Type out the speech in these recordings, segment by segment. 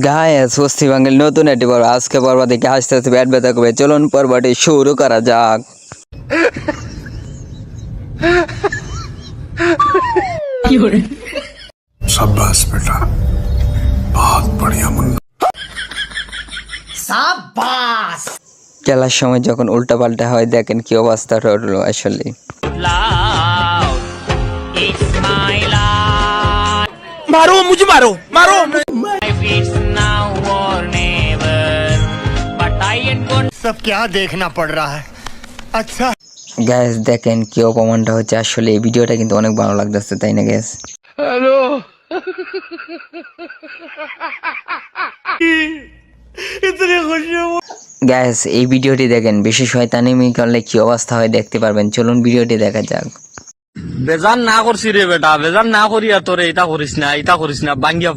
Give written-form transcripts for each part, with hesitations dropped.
গায়ে স্বস্তি বাঙালি নতুন একটি পর্ব। আজকে পর্ব দেখে হাসতে হাসতে ব্যাট ব্যথা করবে। চলুন পর্বটি শুরু করা যাক। शाबाश बेटा, बहुत बढ़िया मुन्ना। খেলার সময় যখন উল্টা পাল্টা হয় দেখেন কি অবস্থাটা হলো আসলে। मारो मुझे, मारो मारो। सब क्या देखना पड़ रहा है। अच्छा গ্যাস দেখেন কি অপমানটা হচ্ছে আসলে। এই ভিডিওটা কিন্তু অনেক ভালো লাগতেছে, তাই না গ্যাস? গ্যাস এই ভিডিওটি দেখেন, বেশি শয়তানি করলে কি অবস্থা হয় দেখতে পারবেন। চলুন ভিডিওটি দেখা যাক। বেজান না করছি রে বেটা, বেজান না করিয়া তোরে এটা করিস না বাঙ্গিয়া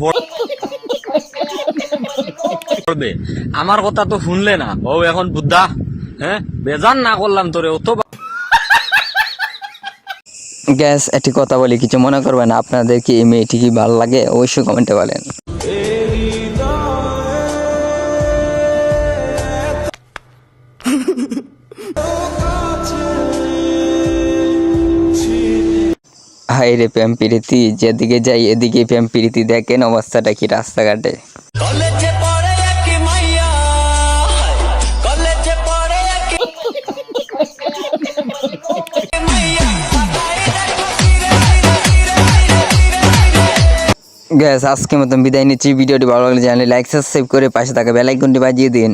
পড়বে। আমার কথা তো শুনলে না ও এখন বুদ্ধা। হ্যাঁ, বেজান না করলাম তোরে অত। গ্যাস একটি কথা বলি, কিছু মনে করবেন। আপনাদের কি এই মেয়েটি কি ভালো লাগে অবশ্যই কমেন্টে বলেন। হাই রে প্রেম প্রীতি, যেদিকে যাই এদিকে প্রেম প্রীতি। দেখেন অবস্থাটা কি রাস্তাঘাটে। গ্যাস আজকের মতন বিদায় নিচ্ছি। ভিডিওটি ভালো লাগলে জানালে লাইক সাবস্ক্রাইব করে পাশে থাকা বেল আইকনটি বাজিয়ে দিন।